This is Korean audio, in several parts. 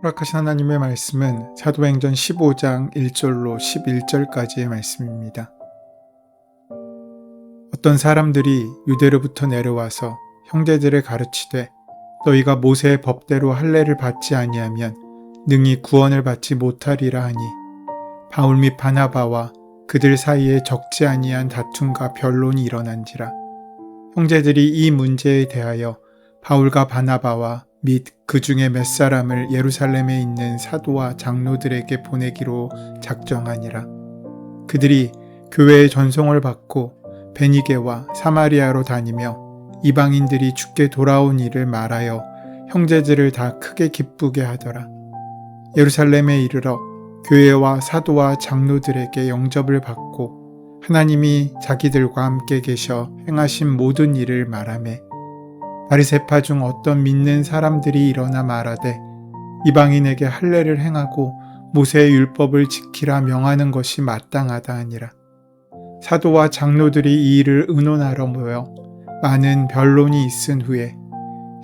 허락하신 하나님의 말씀은 사도행전 15장 1절로 11절까지의 말씀입니다. 어떤 사람들이 유대로부터 내려와서 형제들을 가르치되 너희가 모세의 법대로 할례를 받지 아니하면 능히 구원을 받지 못하리라 하니 바울 및 바나바와 그들 사이에 적지 아니한 다툼과 변론이 일어난지라. 형제들이 이 문제에 대하여 바울과 바나바와 및 그 중에 몇 사람을 예루살렘에 있는 사도와 장로들에게 보내기로 작정하니라. 그들이 교회의 전송을 받고 베니게와 사마리아로 다니며 이방인들이 주께 돌아온 일을 말하여 형제들을 다 크게 기쁘게 하더라. 예루살렘에 이르러 교회와 사도와 장로들에게 영접을 받고 하나님이 자기들과 함께 계셔 행하신 모든 일을 말하매 바리새파 중 어떤 믿는 사람들이 일어나 말하되 이방인에게 할례를 행하고 모세의 율법을 지키라 명하는 것이 마땅하다 하니라. 사도와 장로들이 이 일을 의논하러 모여 많은 변론이 있은 후에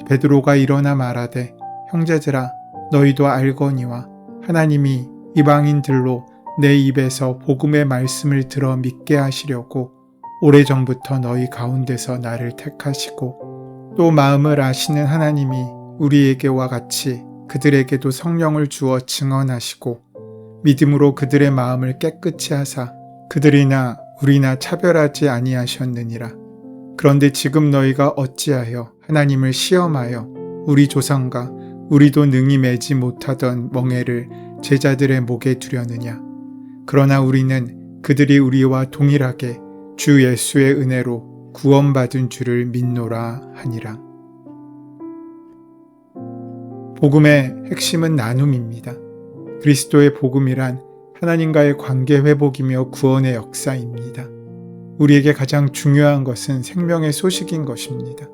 베드로가 일어나 말하되 형제들아 너희도 알거니와 하나님이 이방인들로 내 입에서 복음의 말씀을 들어 믿게 하시려고 오래전부터 너희 가운데서 나를 택하시고 또 마음을 아시는 하나님이 우리에게와 같이 그들에게도 성령을 주어 증언하시고 믿음으로 그들의 마음을 깨끗이 하사 그들이나 우리나 차별하지 아니하셨느니라. 그런데 지금 너희가 어찌하여 하나님을 시험하여 우리 조상과 우리도 능히 매지 못하던 멍에를 제자들의 목에 두려느냐. 그러나 우리는 그들이 우리와 동일하게 주 예수의 은혜로 구원받은 줄을 믿노라 하니라. 복음의 핵심은 나눔입니다. 그리스도의 복음이란 하나님과의 관계 회복이며 구원의 역사입니다. 우리에게 가장 중요한 것은 생명의 소식인 것입니다.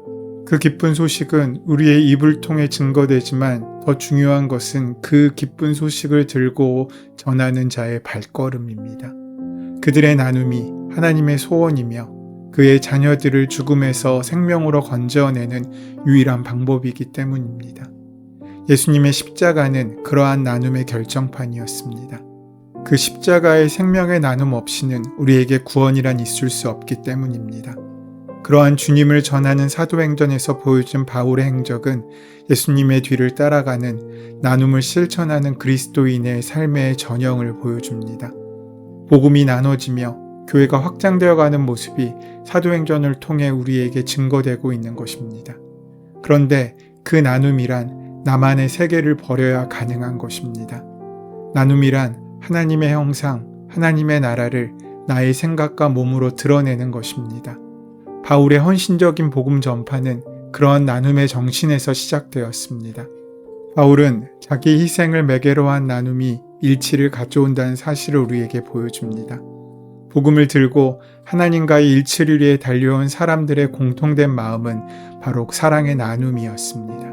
그 기쁜 소식은 우리의 입을 통해 증거되지만 더 중요한 것은 그 기쁜 소식을 들고 전하는 자의 발걸음입니다. 그들의 나눔이 하나님의 소원이며 그의 자녀들을 죽음에서 생명으로 건져내는 유일한 방법이기 때문입니다. 예수님의 십자가는 그러한 나눔의 결정판이었습니다. 그 십자가의 생명의 나눔 없이는 우리에게 구원이란 있을 수 없기 때문입니다. 그러한 주님을 전하는 사도행전에서 보여준 바울의 행적은 예수님의 뒤를 따라가는 나눔을 실천하는 그리스도인의 삶의 전형을 보여줍니다. 복음이 나눠지며 교회가 확장되어가는 모습이 사도행전을 통해 우리에게 증거되고 있는 것입니다. 그런데 그 나눔이란 나만의 세계를 버려야 가능한 것입니다. 나눔이란 하나님의 형상, 하나님의 나라를 나의 생각과 몸으로 드러내는 것입니다. 바울의 헌신적인 복음 전파는 그러한 나눔의 정신에서 시작되었습니다. 바울은 자기 희생을 매개로 한 나눔이 일치를 가져온다는 사실을 우리에게 보여줍니다. 복음을 들고 하나님과의 일치를 위해 달려온 사람들의 공통된 마음은 바로 사랑의 나눔이었습니다.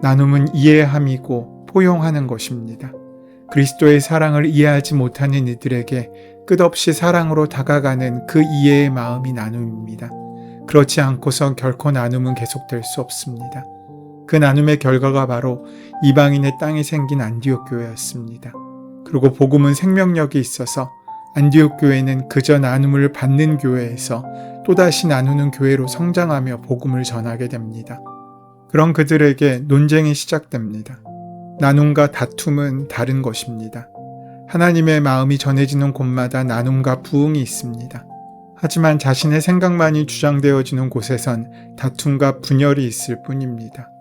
나눔은 이해함이고 포용하는 것입니다. 그리스도의 사랑을 이해하지 못하는 이들에게 끝없이 사랑으로 다가가는 그 이해의 마음이 나눔입니다. 그렇지 않고선 결코 나눔은 계속될 수 없습니다. 그 나눔의 결과가 바로 이방인의 땅에 생긴 안디옥 교회였습니다. 그리고 복음은 생명력이 있어서 안디옥 교회는 그저 나눔을 받는 교회에서 또다시 나누는 교회로 성장하며 복음을 전하게 됩니다. 그런 그들에게 논쟁이 시작됩니다. 나눔과 다툼은 다른 것입니다. 하나님의 마음이 전해지는 곳마다 나눔과 부흥이 있습니다. 하지만 자신의 생각만이 주장되어지는 곳에선 다툼과 분열이 있을 뿐입니다.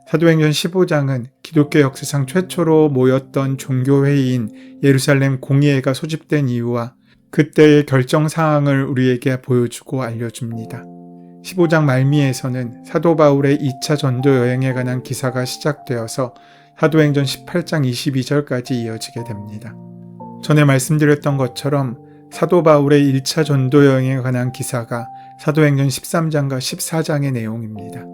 사도행전 15장은 기독교 역사상 최초로 모였던 종교회의인 예루살렘 공의회가 소집된 이유와 그때의 결정 사항을 우리에게 보여주고 알려줍니다. 15장 말미에서는 사도 바울의 2차 전도 여행에 관한 기사가 시작되어서 사도행전 18장 22절까지 이어지게 됩니다. 전에 말씀드렸던 것처럼 사도 바울의 1차 전도 여행에 관한 기사가 사도행전 13장과 14장의 내용입니다.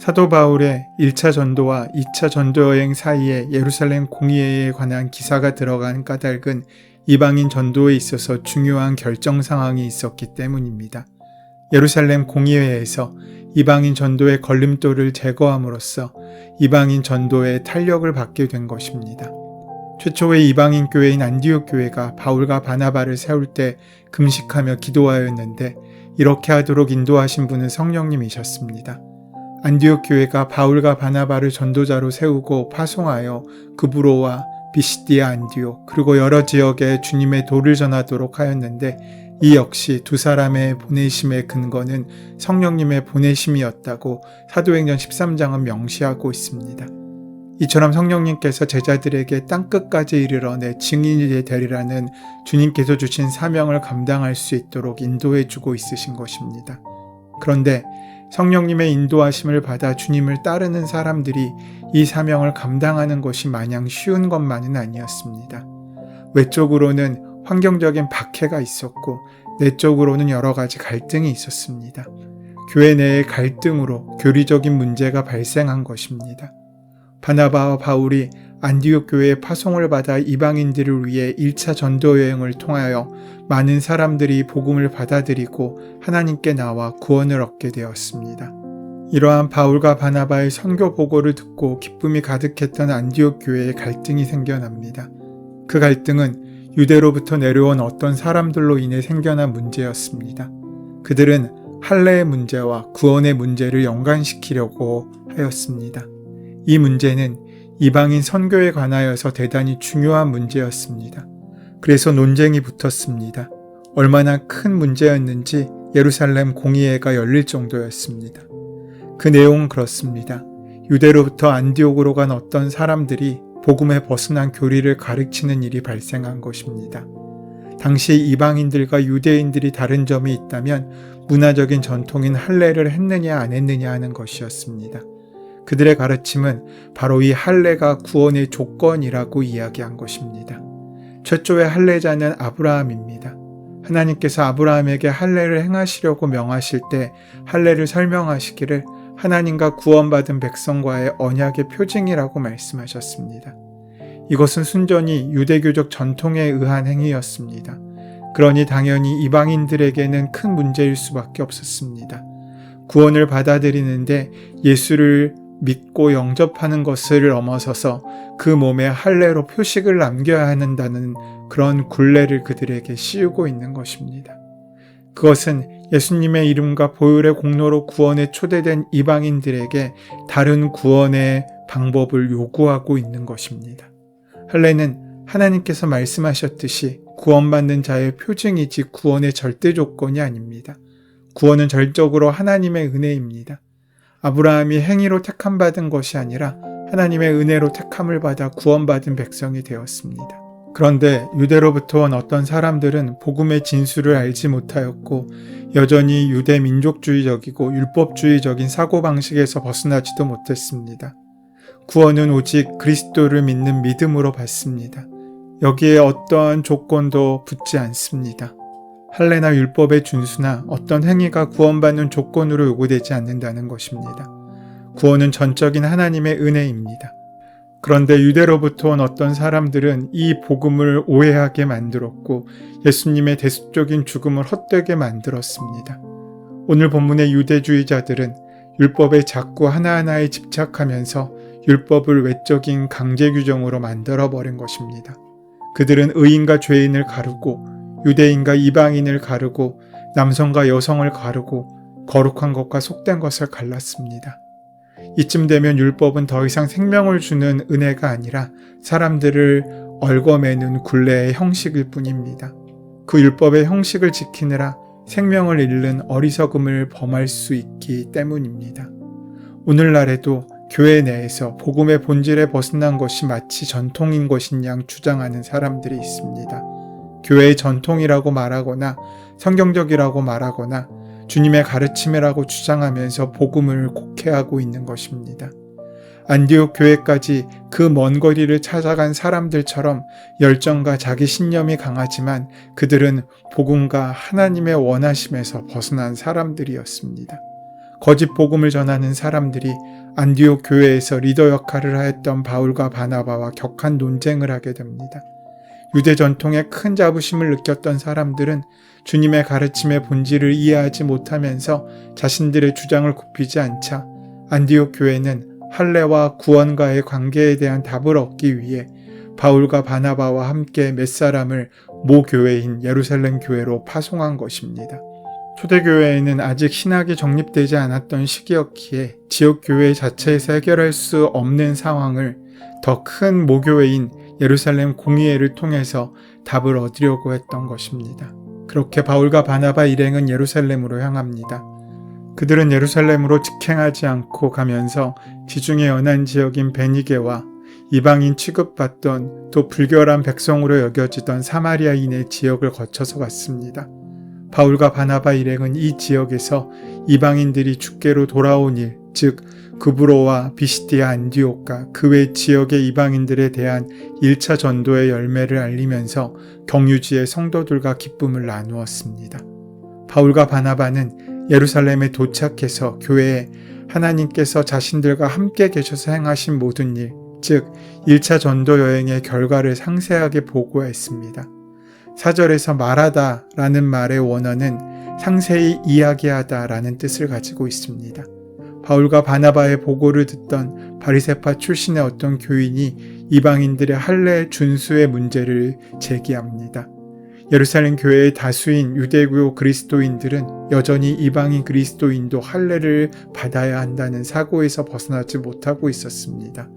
사도 바울의 1차 전도와 2차 전도 여행 사이에 예루살렘 공의회에 관한 기사가 들어간 까닭은 이방인 전도에 있어서 중요한 결정 상황이 있었기 때문입니다. 예루살렘 공의회에서 이방인 전도의 걸림돌을 제거함으로써 이방인 전도에 탄력을 받게 된 것입니다. 최초의 이방인 교회인 안디옥 교회가 바울과 바나바를 세울 때 금식하며 기도하였는데 이렇게 하도록 인도하신 분은 성령님이셨습니다. 안디옥 교회가 바울과 바나바를 전도자로 세우고 파송하여 그브로와 비시디아 안디옥 그리고 여러 지역에 주님의 도를 전하도록 하였는데 이 역시 두 사람의 보내심의 근거는 성령님의 보내심이었다고 사도행전 13장은 명시하고 있습니다. 이처럼 성령님께서 제자들에게 땅끝까지 이르러 내 증인이 되리라는 주님께서 주신 사명을 감당할 수 있도록 인도해 주고 있으신 것입니다. 그런데 성령님의 인도하심을 받아 주님을 따르는 사람들이 이 사명을 감당하는 것이 마냥 쉬운 것만은 아니었습니다. 외적으로는 환경적인 박해가 있었고 내적으로는 여러 가지 갈등이 있었습니다. 교회 내의 갈등으로 교리적인 문제가 발생한 것입니다. 바나바와 바울이 안디옥 교회의 파송을 받아 이방인들을 위해 1차 전도 여행을 통하여 많은 사람들이 복음을 받아들이고 하나님께 나와 구원을 얻게 되었습니다. 이러한 바울과 바나바의 선교 보고를 듣고 기쁨이 가득했던 안디옥 교회에 갈등이 생겨납니다. 그 갈등은 유대로부터 내려온 어떤 사람들로 인해 생겨난 문제였습니다. 그들은 할례의 문제와 구원의 문제를 연관시키려고 하였습니다. 이 문제는 이방인 선교에 관하여서 대단히 중요한 문제였습니다. 그래서 논쟁이 붙었습니다. 얼마나 큰 문제였는지 예루살렘 공의회가 열릴 정도였습니다. 그 내용은 그렇습니다. 유대로부터 안디옥으로 간 어떤 사람들이 복음에 벗어난 교리를 가르치는 일이 발생한 것입니다. 당시 이방인들과 유대인들이 다른 점이 있다면 문화적인 전통인 할례를 했느냐 안 했느냐 하는 것이었습니다. 그들의 가르침은 바로 이 할례가 구원의 조건이라고 이야기한 것입니다. 최초의 할례자는 아브라함입니다. 하나님께서 아브라함에게 할례를 행하시려고 명하실 때 할례를 설명하시기를 하나님과 구원받은 백성과의 언약의 표징이라고 말씀하셨습니다. 이것은 순전히 유대교적 전통에 의한 행위였습니다. 그러니 당연히 이방인들에게는 큰 문제일 수밖에 없었습니다. 구원을 받아들이는데 예수를 믿고 영접하는 것을 넘어서서 그 몸에 할례로 표식을 남겨야 한다는 그런 굴레를 그들에게 씌우고 있는 것입니다. 그것은 예수님의 이름과 보혈의 공로로 구원에 초대된 이방인들에게 다른 구원의 방법을 요구하고 있는 것입니다. 할례는 하나님께서 말씀하셨듯이 구원받는 자의 표징이지 구원의 절대 조건이 아닙니다. 구원은 절적으로 하나님의 은혜입니다. 아브라함이 행위로 택함받은 것이 아니라 하나님의 은혜로 택함을 받아 구원받은 백성이 되었습니다. 그런데 유대로부터 온 어떤 사람들은 복음의 진수를 알지 못하였고 여전히 유대 민족주의적이고 율법주의적인 사고방식에서 벗어나지도 못했습니다. 구원은 오직 그리스도를 믿는 믿음으로 받습니다. 여기에 어떠한 조건도 붙지 않습니다. 할례나 율법의 준수나 어떤 행위가 구원받는 조건으로 요구되지 않는다는 것입니다. 구원은 전적인 하나님의 은혜입니다. 그런데 유대로부터 온 어떤 사람들은 이 복음을 오해하게 만들었고 예수님의 대속적인 죽음을 헛되게 만들었습니다. 오늘 본문의 유대주의자들은 율법에 자꾸 하나하나에 집착하면서 율법을 외적인 강제 규정으로 만들어버린 것입니다. 그들은 의인과 죄인을 가르고 유대인과 이방인을 가르고 남성과 여성을 가르고 거룩한 것과 속된 것을 갈랐습니다. 이쯤 되면 율법은 더 이상 생명을 주는 은혜가 아니라 사람들을 얽어매는 굴레의 형식일 뿐입니다. 그 율법의 형식을 지키느라 생명을 잃는 어리석음을 범할 수 있기 때문입니다. 오늘날에도 교회 내에서 복음의 본질에 벗어난 것이 마치 전통인 것인 양 주장하는 사람들이 있습니다. 교회의 전통이라고 말하거나 성경적이라고 말하거나 주님의 가르침이라고 주장하면서 복음을 곡해하고 있는 것입니다. 안디옥 교회까지 그 먼 거리를 찾아간 사람들처럼 열정과 자기 신념이 강하지만 그들은 복음과 하나님의 원하심에서 벗어난 사람들이었습니다. 거짓 복음을 전하는 사람들이 안디옥 교회에서 리더 역할을 하였던 바울과 바나바와 격한 논쟁을 하게 됩니다. 유대 전통에 큰 자부심을 느꼈던 사람들은 주님의 가르침의 본질을 이해하지 못하면서 자신들의 주장을 굽히지 않자 안디옥 교회는 할례와 구원과의 관계에 대한 답을 얻기 위해 바울과 바나바와 함께 몇 사람을 모 교회인 예루살렘 교회로 파송한 것입니다. 초대교회에는 아직 신학이 정립되지 않았던 시기였기에 지역교회 자체에서 해결할 수 없는 상황을 더 큰 모교회인 예루살렘 공의회를 통해서 답을 얻으려고 했던 것입니다. 그렇게 바울과 바나바 일행은 예루살렘으로 향합니다. 그들은 예루살렘으로 직행하지 않고 가면서 지중해 연안 지역인 베니게와 이방인 취급받던 또 불결한 백성으로 여겨지던 사마리아인의 지역을 거쳐서 갔습니다. 바울과 바나바 일행은 이 지역에서 이방인들이 주께로 돌아온 일, 즉 구브로와 비시디아 안디옥과 그 외 지역의 이방인들에 대한 1차 전도의 열매를 알리면서 경유지의 성도들과 기쁨을 나누었습니다. 바울과 바나바는 예루살렘에 도착해서 교회에 하나님께서 자신들과 함께 계셔서 행하신 모든 일, 즉 1차 전도 여행의 결과를 상세하게 보고했습니다. 4절에서 말하다 라는 말의 원어는 상세히 이야기하다 라는 뜻을 가지고 있습니다. 바울과 바나바의 보고를 듣던 바리새파 출신의 어떤 교인이 이방인들의 할례 준수의 문제를 제기합니다. 예루살렘 교회의 다수인 유대교 그리스도인들은 여전히 이방인 그리스도인도 할례를 받아야 한다는 사고에서 벗어나지 못하고 있었습니다.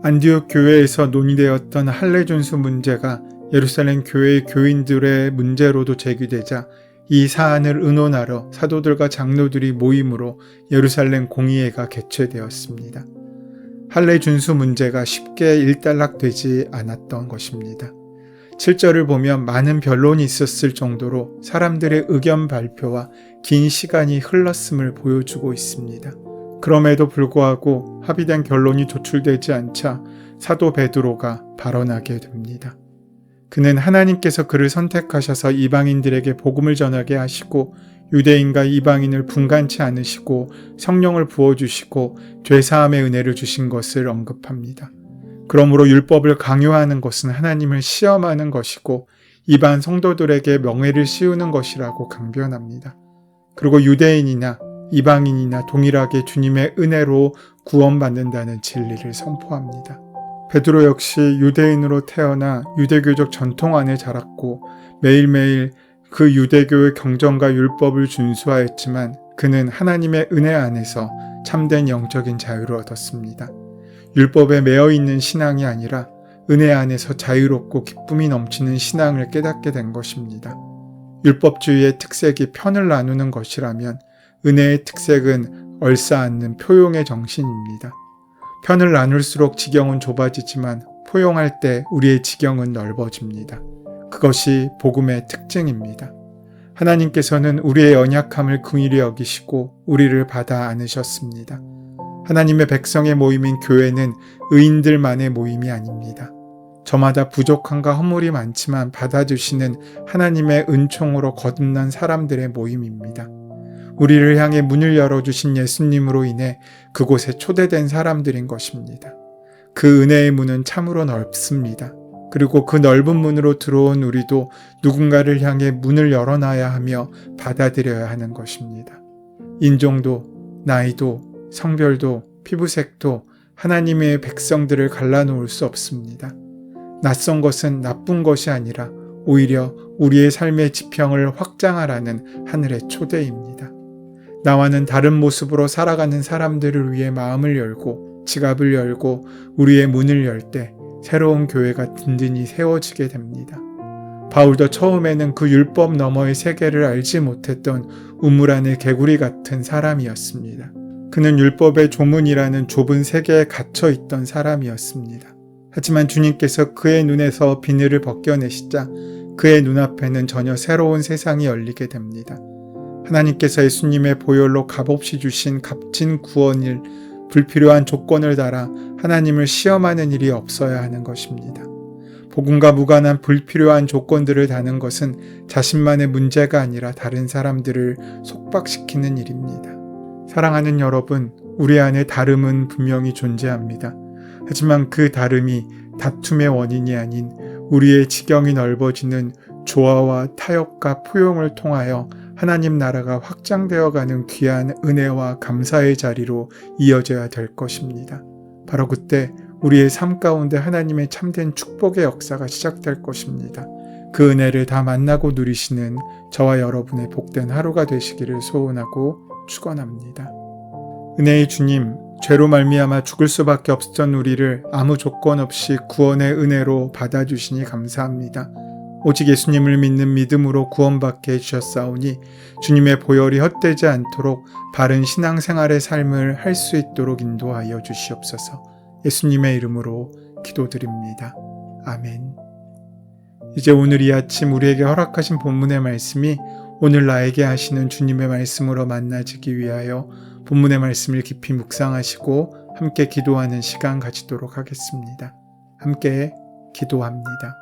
안디옥 교회에서 논의되었던 할례 준수 문제가 예루살렘 교회의 교인들의 문제로도 제기되자 이 사안을 의논하러 사도들과 장로들이 모임으로 예루살렘 공의회가 개최되었습니다. 할례 준수 문제가 쉽게 일단락되지 않았던 것입니다. 7절을 보면 많은 변론이 있었을 정도로 사람들의 의견 발표와 긴 시간이 흘렀음을 보여주고 있습니다. 그럼에도 불구하고 합의된 결론이 도출되지 않자 사도 베드로가 발언하게 됩니다. 그는 하나님께서 그를 선택하셔서 이방인들에게 복음을 전하게 하시고 유대인과 이방인을 분간치 않으시고 성령을 부어주시고 죄사함의 은혜를 주신 것을 언급합니다. 그러므로 율법을 강요하는 것은 하나님을 시험하는 것이고 이방 성도들에게 명예를 씌우는 것이라고 강변합니다. 그리고 유대인이나 이방인이나 동일하게 주님의 은혜로 구원받는다는 진리를 선포합니다. 베드로 역시 유대인으로 태어나 유대교적 전통 안에 자랐고 매일매일 그 유대교의 경전과 율법을 준수하였지만 그는 하나님의 은혜 안에서 참된 영적인 자유를 얻었습니다. 율법에 매여 있는 신앙이 아니라 은혜 안에서 자유롭고 기쁨이 넘치는 신앙을 깨닫게 된 것입니다. 율법주의의 특색이 편을 나누는 것이라면 은혜의 특색은 얼싸안는 표용의 정신입니다. 편을 나눌수록 지경은 좁아지지만 포용할 때 우리의 지경은 넓어집니다. 그것이 복음의 특징입니다. 하나님께서는 우리의 연약함을 긍휼히 여기시고 우리를 받아 안으셨습니다. 하나님의 백성의 모임인 교회는 의인들만의 모임이 아닙니다. 저마다 부족함과 허물이 많지만 받아주시는 하나님의 은총으로 거듭난 사람들의 모임입니다. 우리를 향해 문을 열어주신 예수님으로 인해 그곳에 초대된 사람들인 것입니다. 그 은혜의 문은 참으로 넓습니다. 그리고 그 넓은 문으로 들어온 우리도 누군가를 향해 문을 열어놔야 하며 받아들여야 하는 것입니다. 인종도, 나이도, 성별도, 피부색도 하나님의 백성들을 갈라놓을 수 없습니다. 낯선 것은 나쁜 것이 아니라 오히려 우리의 삶의 지평을 확장하라는 하늘의 초대입니다. 나와는 다른 모습으로 살아가는 사람들을 위해 마음을 열고 지갑을 열고 우리의 문을 열 때 새로운 교회가 든든히 세워지게 됩니다. 바울도 처음에는 그 율법 너머의 세계를 알지 못했던 우물 안의 개구리 같은 사람이었습니다. 그는 율법의 조문이라는 좁은 세계에 갇혀 있던 사람이었습니다. 하지만 주님께서 그의 눈에서 비늘을 벗겨내시자 그의 눈앞에는 전혀 새로운 세상이 열리게 됩니다. 하나님께서 예수님의 보혈로 값없이 주신 값진 구원을 불필요한 조건을 달아 하나님을 시험하는 일이 없어야 하는 것입니다. 복음과 무관한 불필요한 조건들을 다는 것은 자신만의 문제가 아니라 다른 사람들을 속박시키는 일입니다. 사랑하는 여러분, 우리 안에 다름은 분명히 존재합니다. 하지만 그 다름이 다툼의 원인이 아닌 우리의 지경이 넓어지는 조화와 타협과 포용을 통하여 하나님 나라가 확장되어가는 귀한 은혜와 감사의 자리로 이어져야 될 것입니다. 바로 그때 우리의 삶 가운데 하나님의 참된 축복의 역사가 시작될 것입니다. 그 은혜를 다 만나고 누리시는 저와 여러분의 복된 하루가 되시기를 소원하고 축원합니다. 은혜의 주님, 죄로 말미암아 죽을 수밖에 없었던 우리를 아무 조건 없이 구원의 은혜로 받아주시니 감사합니다. 오직 예수님을 믿는 믿음으로 구원받게 해주셨사오니 주님의 보혈이 헛되지 않도록 바른 신앙생활의 삶을 할 수 있도록 인도하여 주시옵소서. 예수님의 이름으로 기도드립니다. 아멘. 이제 오늘 이 아침 우리에게 허락하신 본문의 말씀이 오늘 나에게 하시는 주님의 말씀으로 만나지기 위하여 본문의 말씀을 깊이 묵상하시고 함께 기도하는 시간 가지도록 하겠습니다. 함께 기도합니다.